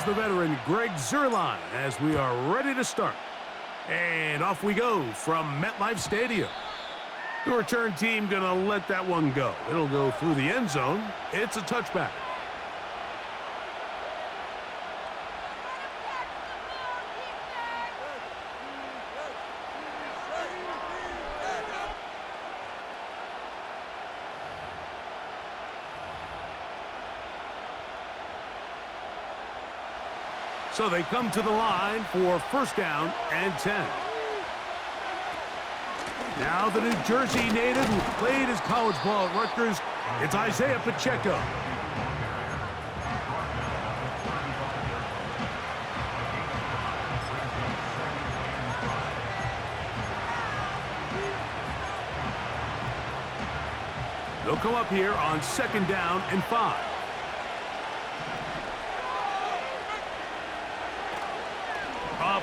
the veteran Greg Zuerlein as we are ready to start. And off we go from MetLife Stadium. The return team going to let that one go. It'll go through the end zone. It's a touchback. So they come to the line for first down and 10. Now the New Jersey native who played his college ball at Rutgers, it's Isaiah Pacheco. They'll come up here on second down and 5.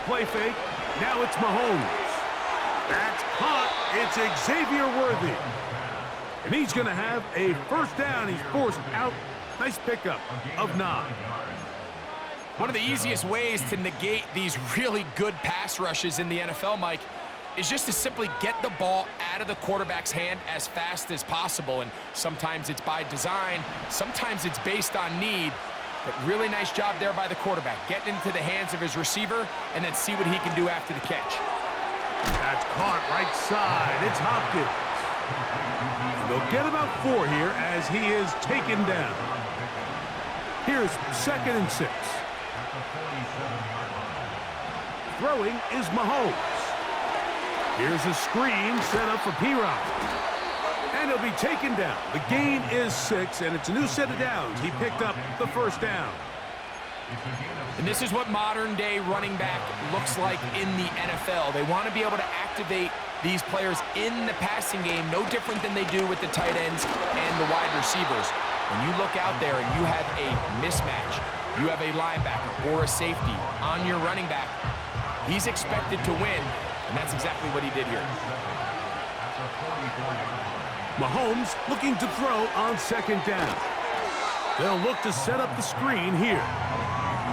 Play fake. Now it's Mahomes. That's caught. It's Xavier Worthy. And he's going to have a first down. He's forced out. Nice pickup of 9. One of the easiest ways to negate these really good pass rushes in the NFL, Mike, is just to simply get the ball out of the quarterback's hand as fast as possible. And sometimes it's by design. Sometimes it's based on need. But really nice job there by the quarterback. Getting into the hands of his receiver and then see what he can do after the catch. That's caught right side. It's Hopkins. And they'll get about 4 here as he is taken down. Here's second and 6. Throwing is Mahomes. Here's a screen set up for P-Rod. And he'll be taken down. The gain is 6, and it's a new set of downs. He picked up the first down. And this is what modern-day running back looks like in the NFL. They want to be able to activate these players in the passing game, no different than they do with the tight ends and the wide receivers. When you look out there and you have a mismatch, you have a linebacker or a safety on your running back, he's expected to win, and that's exactly what he did here. Mahomes looking to throw on second down. They'll look to set up the screen here.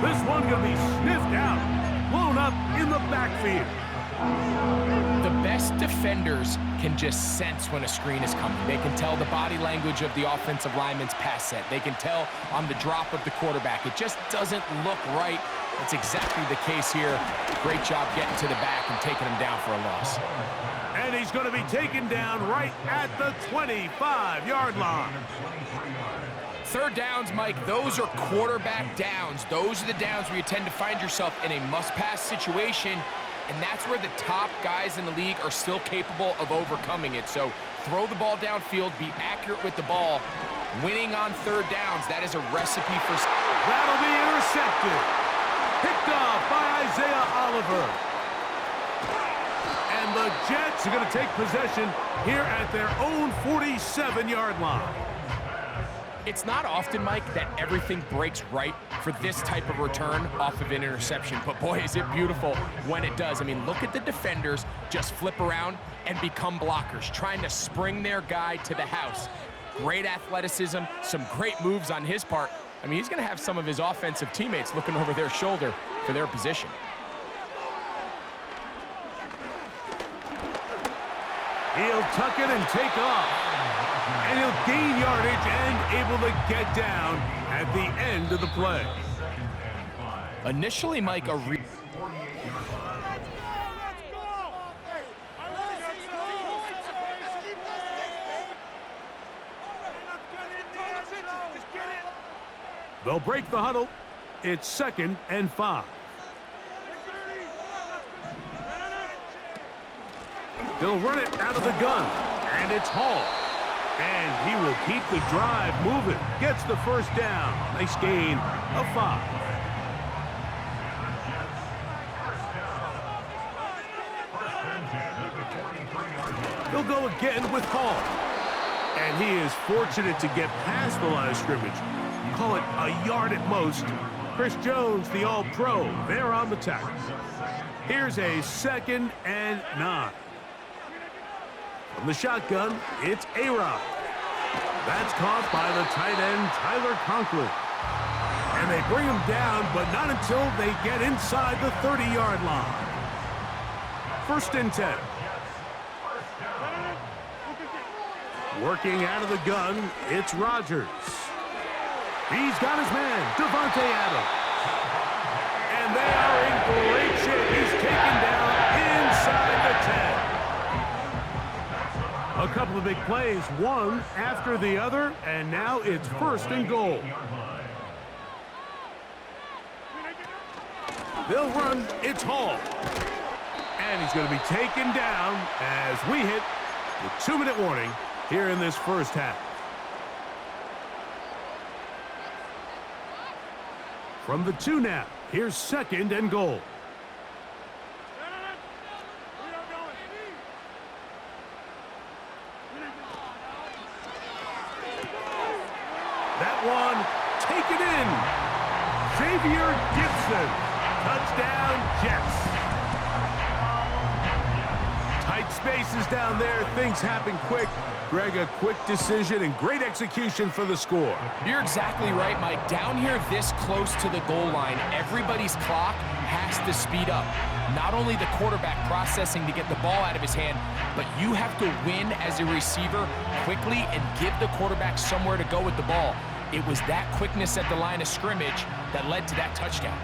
This one going to be sniffed out, blown up in the backfield. The best defenders can just sense when a screen is coming. They can tell the body language of the offensive lineman's pass set. They can tell on the drop of the quarterback. It just doesn't look right. That's exactly the case here. Great job getting to the back and taking him down for a loss. And he's going to be taken down right at the 25-yard line. Third downs, Mike, those are quarterback downs. Those are the downs where you tend to find yourself in a must-pass situation, and that's where the top guys in the league are still capable of overcoming it. So throw the ball downfield, be accurate with the ball. Winning on third downs, that is a recipe for... That'll be intercepted. Picked off by Isaiah Oliver. And the Jets are going to take possession here at their own 47-yard line. It's not often, Mike, that everything breaks right for this type of return off of an interception. But, boy, is it beautiful when it does. I mean, look at the defenders just flip around and become blockers, trying to spring their guy to the house. Great athleticism, some great moves on his part. I mean, he's going to have some of his offensive teammates looking over their shoulder for their position. He'll tuck it and take off. And he'll gain yardage and able to get down at the end of the play. Initially, Mike, they'll break the huddle. It's second and 5. They'll run it out of the gun, and it's Hall. And he will keep the drive moving. Gets the first down. Nice gain of 5. They'll go again with Hall. And he is fortunate to get past the line of scrimmage. Call it a yard at most. Chris Jones, the All-Pro, there on the tackle. Here's a second and 9. From the shotgun, it's A-Rod. That's caught by the tight end, Tyler Conklin. And they bring him down, but not until they get inside the 30-yard line. 1st and 10. Working out of the gun, it's Rodgers. He's got his man, Devontae Adams. And they are in great shape. He's taken down inside the 10. A couple of big plays, one after the other, and now it's 1st and goal. They'll run, it's Hall. And he's going to be taken down as we hit the 2-minute warning here in this first half. From the 2 now, here's 2nd and goal. That one, taken in. Xavier Gibson, touchdown Jets. Tight spaces down there, things happen quick. Greg, a quick decision and great execution for the score. You're exactly right, Mike. Down here this close to the goal line, everybody's clock has to speed up. Not only the quarterback processing to get the ball out of his hand, but you have to win as a receiver quickly and give the quarterback somewhere to go with the ball. It was that quickness at the line of scrimmage that led to that touchdown.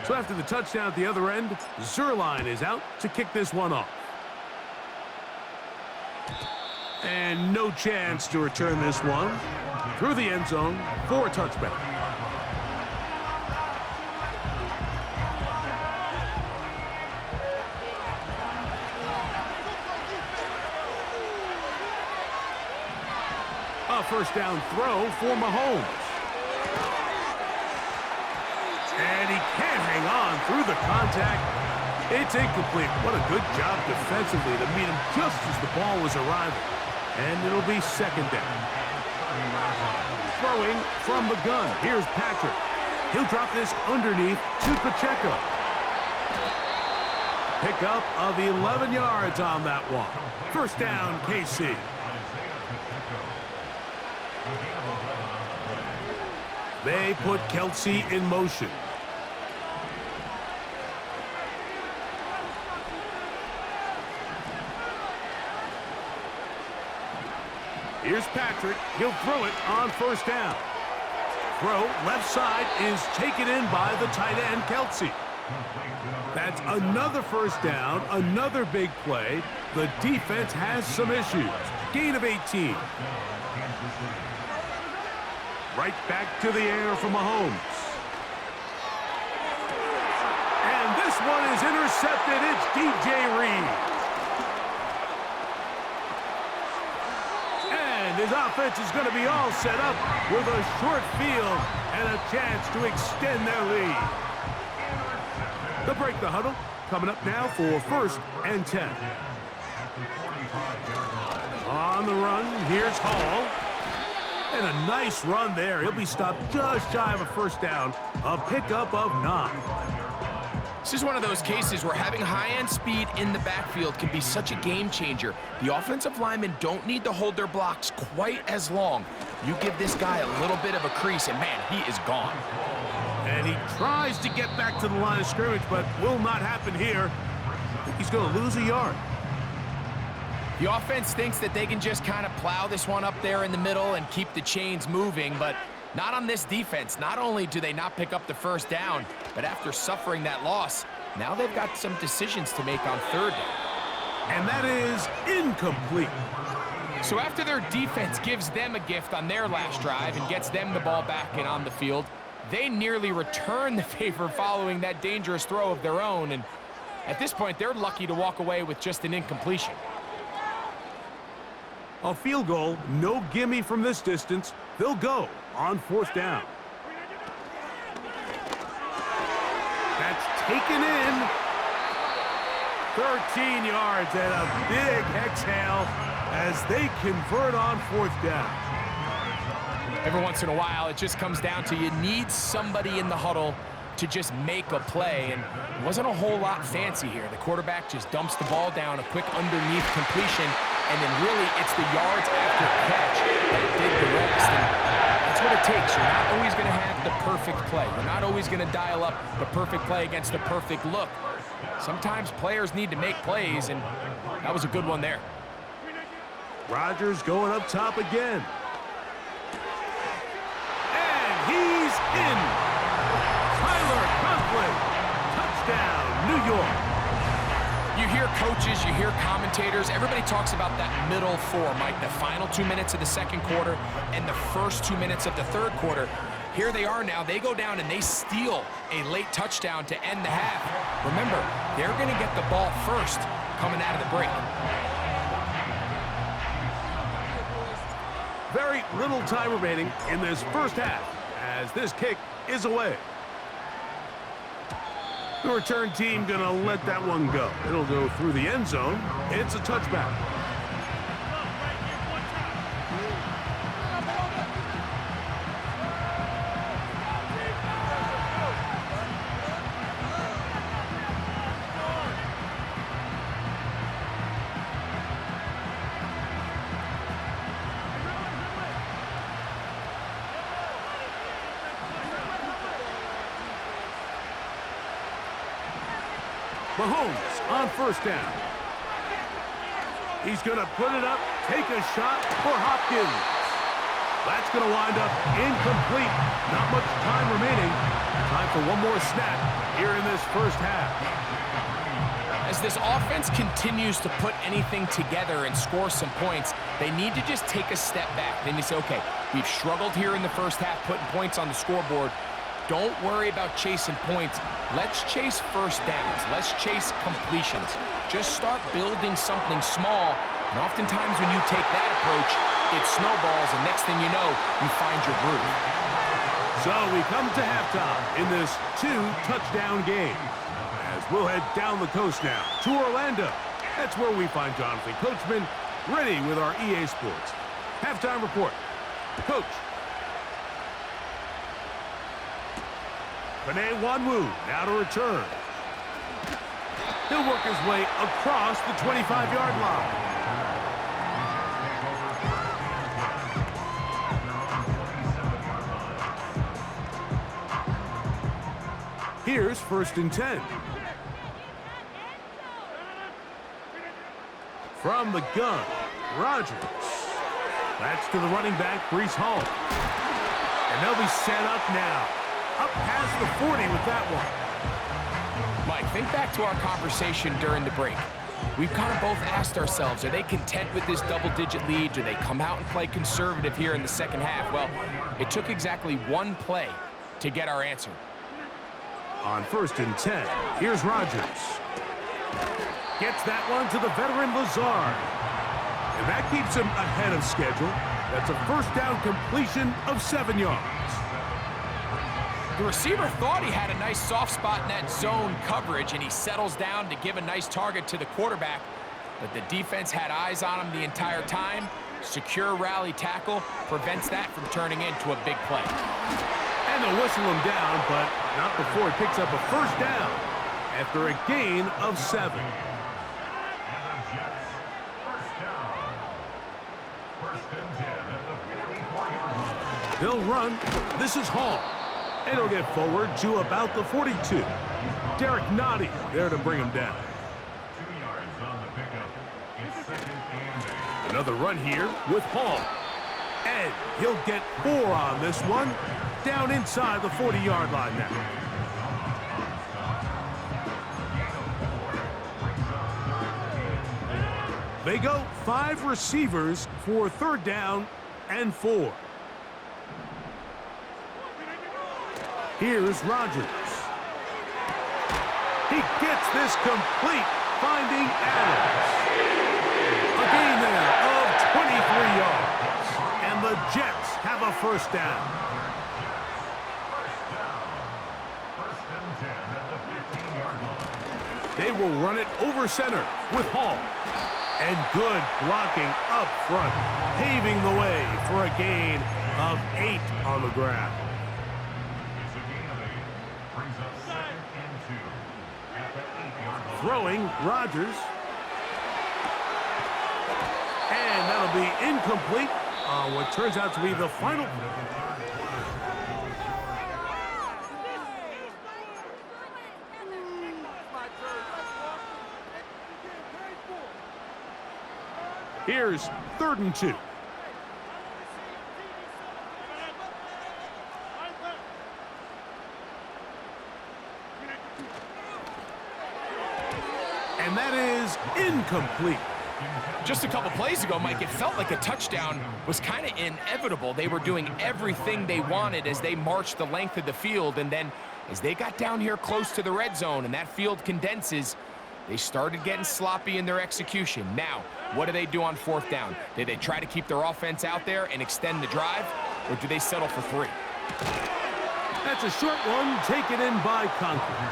So after the touchdown at the other end, Zerline is out to kick this one off. And no chance to return this one through the end zone for a touchback. A 1st down throw for Mahomes. And he can't hang on through the contact. It's incomplete. What a good job defensively to meet him just as the ball was arriving. And it'll be 2nd down. Throwing from the gun. Here's Patrick. He'll drop this underneath to Pacheco. Pickup of 11 yards on that one. 1st down, KC. They put Kelsey in motion. Here's Patrick. He'll throw it on 1st down. Throw left side is taken in by the tight end, Kelsey. That's another 1st down, another big play. The defense has some issues. Gain of 18. Right back to the air for Mahomes. And this one is intercepted. It's DJ Reed. And his offense is going to be all set up with a short field and a chance to extend their lead. They'll break the huddle. Coming up now for 1st and 10. On the run, here's Hall. And a nice run there. He'll be stopped just shy of a 1st down. A pickup of 9. This is one of those cases where having high-end speed in the backfield can be such a game changer. The offensive linemen don't need to hold their blocks quite as long. You give this guy a little bit of a crease, and man, he is gone. And he tries to get back to the line of scrimmage, but will not happen here. I think he's going to lose a yard. The offense thinks that they can just kind of plow this one up there in the middle and keep the chains moving, but not on this defense. Not only do they not pick up the 1st down, but after suffering that loss, now they've got some decisions to make on 3rd down. And that is incomplete. So after their defense gives them a gift on their last drive and gets them the ball back and on the field, they nearly return the favor following that dangerous throw of their own, and at this point, they're lucky to walk away with just an incompletion. A field goal, no gimme from this distance. They'll go on 4th down. That's taken in. 13 yards and a big exhale as they convert on 4th down. Every once in a while, it just comes down to you need somebody in the huddle to just make a play, and it wasn't a whole lot fancy here. The quarterback just dumps the ball down, a quick underneath completion, and then really it's the yards after catch that did the rest. And that's what it takes. You're not always going to have the perfect play. You're not always going to dial up the perfect play against the perfect look. Sometimes players need to make plays, and that was a good one there. Rodgers going up top again. And he's in. Tyler Conklin. Touchdown, New York. You hear coaches, you hear commentators, everybody talks about that middle four, Mike, the final 2 minutes of the second quarter and the first 2 minutes of the third quarter. Here they are now. They go down and they steal a late touchdown to end the half. Remember, they're going to get the ball first coming out of the break. Very little time remaining in this first half as this kick is away. The return team going to let that one go. It'll go through the end zone. It's a touchback. Mahomes on first down. He's going to put it up, take a shot for Hopkins. That's going to wind up incomplete. Not much time remaining. Time for one more snap here in this first half. As this offense continues to put anything together and score some points, they need to just take a step back. Then you say, okay, we've struggled here in the first half putting points on the scoreboard. Don't worry about chasing points. Let's chase first downs. Let's chase completions. Just start building something small. And oftentimes when you take that approach, it snowballs, and next thing you know, you find your groove. So we come to halftime in this 2-touchdown game. As we'll head down the coast now to Orlando. That's where we find Jonathan Coachman ready with our EA Sports halftime report. Coach. Penei Wanwu now to return. He'll work his way across the 25-yard line. Here's 1st and 10. From the gun, Rodgers. That's to the running back, Breece Hall. And they'll be set up now. Up past the 40 with that one. Mike, think back to our conversation during the break. We've kind of both asked ourselves, are they content with this double-digit lead? Do they come out and play conservative here in the second half? Well, it took exactly one play to get our answer. On 1st and 10, here's Rodgers. Gets that one to the veteran Lazard. And that keeps him ahead of schedule. That's a first down completion of 7 yards. The receiver thought he had a nice soft spot in that zone coverage, and he settles down to give a nice target to the quarterback. But the defense had eyes on him the entire time. Secure rally tackle prevents that from turning into a big play. And they'll whistle him down, but not before he picks up a first down after a gain of 7. They'll run. This is Hall. And he'll get forward to about the 42. Derek Nottie there to bring him down. 2 yards on the pickup. It's 2nd and 8. Another run here with Hall. And he'll get 4 on this one. Down inside the 40-yard line now. They go 5 receivers for 3rd down and 4. Here's Rodgers. He gets this complete, finding Adams. A gain there of 23 yards. And the Jets have a first down. First and 10 at the 15-yard line. They will run it over center with Hall. And good blocking up front, paving the way for a gain of 8 on the ground. It's a gain of 8. Brings a 2nd and 2 at the 8-yard line. Throwing, Rodgers. And that'll be incomplete on what turns out to be the final. Here's 3rd and 2. And that is incomplete. Just a couple plays ago, Mike, it felt like a touchdown was kind of inevitable. They were doing everything they wanted as they marched the length of the field, and then as they got down here close to the red zone and that field condenses, they started getting sloppy in their execution. Now, what do they do on 4th down? Do they try to keep their offense out there and extend the drive, or do they settle for 3? That's a short one taken in by Conklin.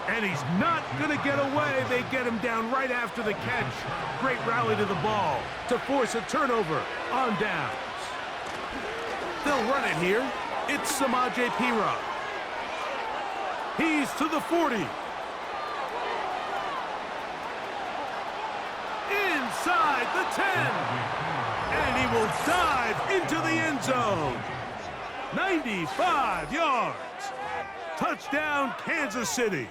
And he's not going to get away. They get him down right after the catch. Great rally to the ball to force a turnover on downs. They'll run it here. It's Samaje Perine. He's to the 40. Inside the 10. And he will dive into the end zone. 95 yards. Touchdown, Kansas City.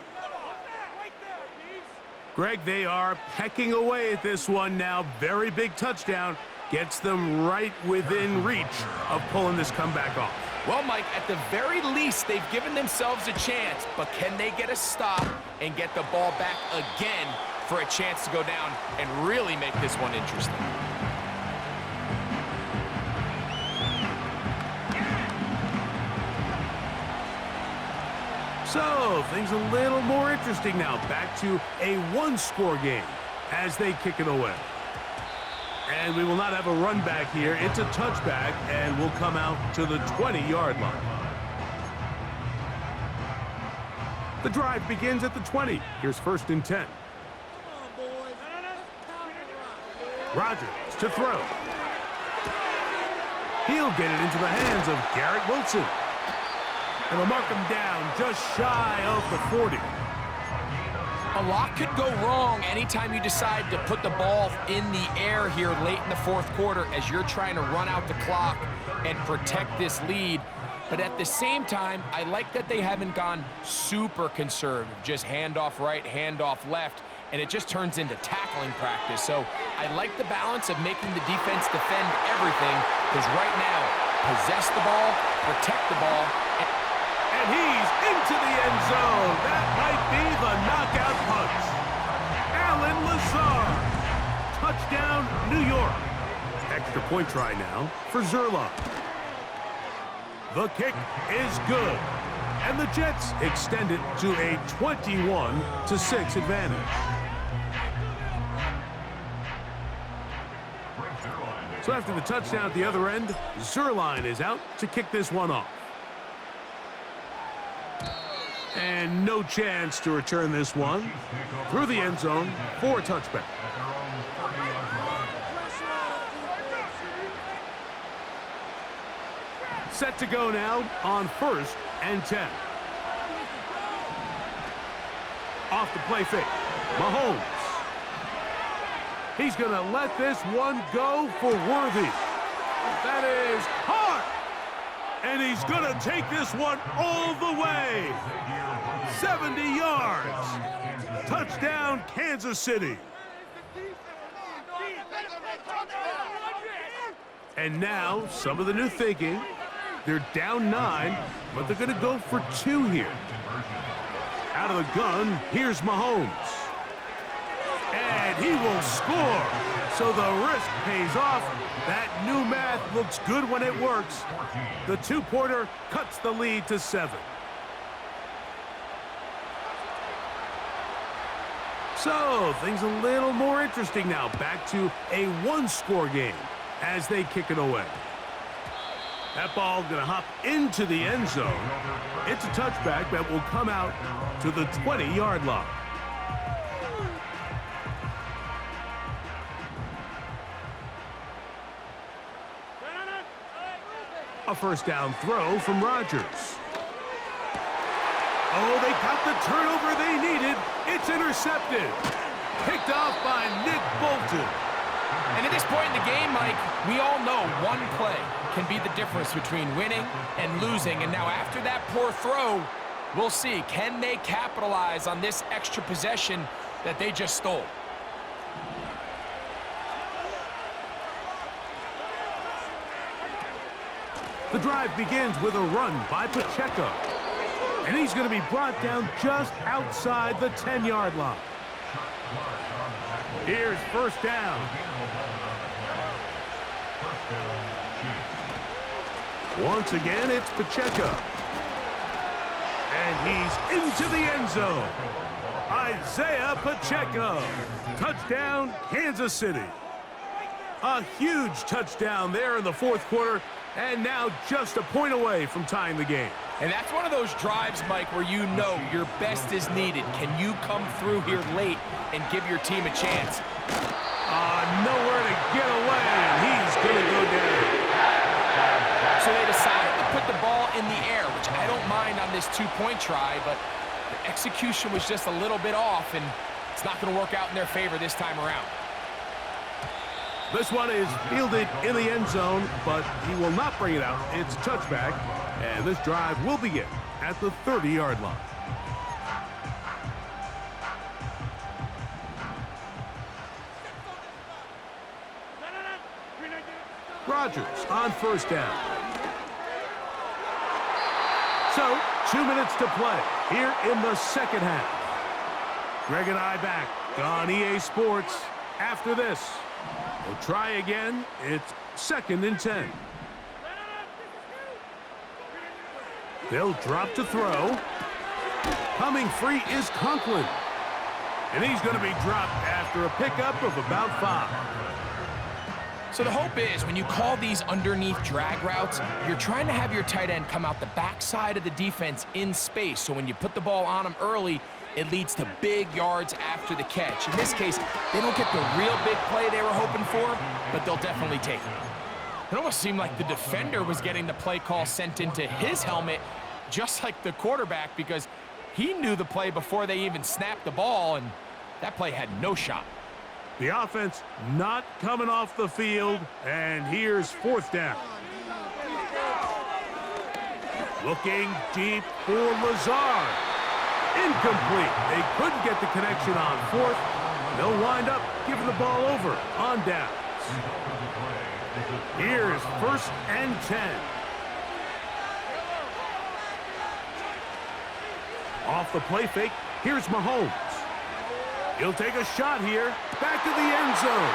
Greg, they are pecking away at this one now. Very big touchdown. Gets them right within reach of pulling this comeback off. Well, Mike, at the very least, they've given themselves a chance, but can they get a stop and get the ball back again for a chance to go down and really make this one interesting? So, things a little more interesting now. Back to a one-score game as they kick it away. And we will not have a run back here. It's a touchback, and will come out to the 20-yard line. The drive begins at the 20. Here's 1st and 10. Rodgers to throw. He'll get it into the hands of Garrett Wilson. And they'll mark him down just shy of the 40. A lot could go wrong anytime you decide to put the ball in the air here late in the 4th quarter as you're trying to run out the clock and protect this lead. But at the same time, I like that they haven't gone super conservative, just handoff right, handoff left, and it just turns into tackling practice. So I like the balance of making the defense defend everything, because right now, possess the ball, protect the ball, and he's into the end zone. That might be the knockout punch. Alan Lazard. Touchdown, New York. Extra point try now for Zerline. The kick is good. And the Jets extend it to a 21-6 advantage. So after the touchdown at the other end, Zerline is out to kick this one off. And no chance to return this one through the end zone for a touchback. Set to go now on 1st and 10. Off the play fake, Mahomes. He's going to let this one go for Worthy. That is hard. And he's going to take this one all the way. 70 yards. Touchdown, Kansas City. And now, some of the new thinking. They're down 9, but they're going to go for 2 here. Out of the gun, here's Mahomes. And he will score. So the risk pays off. That new math looks good when it works. The two-pointer cuts the lead to 7. So, things a little more interesting now. Back to a one-score game as they kick it away. That ball going to hop into the end zone. It's a touchback that will come out to the 20-yard line. A first down throw from Rodgers. Oh, they got the turnover they needed. It's intercepted. Picked off by Nick Bolton. And at this point in the game, Mike, we all know one play can be the difference between winning and losing. And now after that poor throw, we'll see, can they capitalize on this extra possession that they just stole? The drive begins with a run by Pacheco. And he's going to be brought down just outside the 10-yard line. Here's first down. Once again, it's Pacheco. And he's into the end zone. Isaiah Pacheco. Touchdown, Kansas City. A huge touchdown there in the fourth quarter, and now just a point away from tying the game. And that's one of those drives, Mike, where you know your best is needed. Can you come through here late and give your team a chance? Nowhere to get away, and he's going to go down. So they decided to put the ball in the air, which I don't mind on this two-point try, but the execution was just a little bit off, and it's not going to work out in their favor this time around. This one is fielded in the end zone, but he will not bring it out. It's a touchback, and this drive will begin at the 30-yard line. Rodgers on first down. So, 2 minutes to play here in the second half. Greg and I back on EA Sports after this. We'll try again. It's 2nd and 10. They'll drop to throw. Coming free is Conklin. And he's going to be dropped after a pickup of about 5. So the hope is when you call these underneath drag routes, you're trying to have your tight end come out the backside of the defense in space. So when you put the ball on him early, it leads to big yards after the catch. In this case, they don't get the real big play they were hoping for, but they'll definitely take it. It almost seemed like the defender was getting the play call sent into his helmet, just like the quarterback, because he knew the play before they even snapped the ball, and that play had no shot. The offense not coming off the field, and here's fourth down. Looking deep for Lazard. Incomplete. They couldn't get the connection on fourth. They'll wind up giving the ball over on downs. Here's 1st and 10. Off the play fake, here's Mahomes. He'll take a shot here, back to the end zone.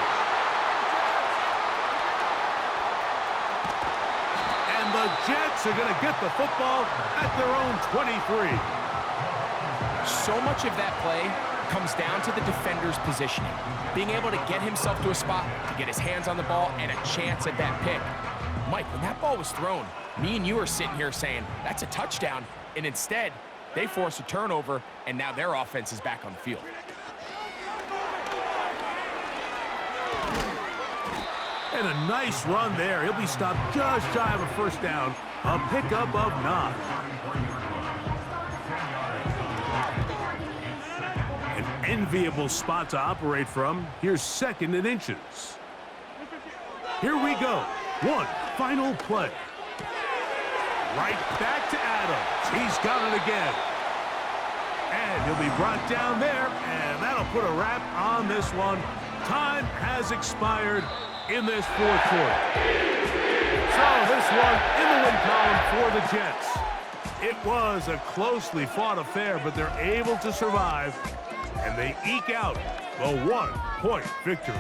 And the Jets are going to get the football at their own 23. So much of that play comes down to the defender's positioning, being able to get himself to a spot, to get his hands on the ball, and a chance at that pick. Mike, when that ball was thrown, me and you are sitting here saying, that's a touchdown, and instead, they force a turnover, and now their offense is back on the field. And a nice run there. He'll be stopped just shy of a first down. A pickup of 9. An enviable spot to operate from. Here's 2nd and inches. Here we go. One final play. Right back to Adams. He's got it again. And he'll be brought down there, and that'll put a wrap on this one. Time has expired in this fourth quarter. So this one in the win column for the Jets. It was a closely fought affair, but they're able to survive, and they eke out the 1-point victory.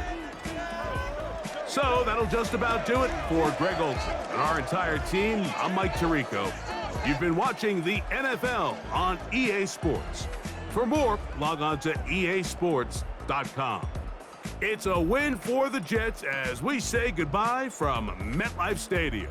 So that'll just about do it for Greg Olson and our entire team. I'm Mike Tirico. You've been watching the NFL on EA Sports. For more, log on to easports.com. It's a win for the Jets as we say goodbye from MetLife Stadium.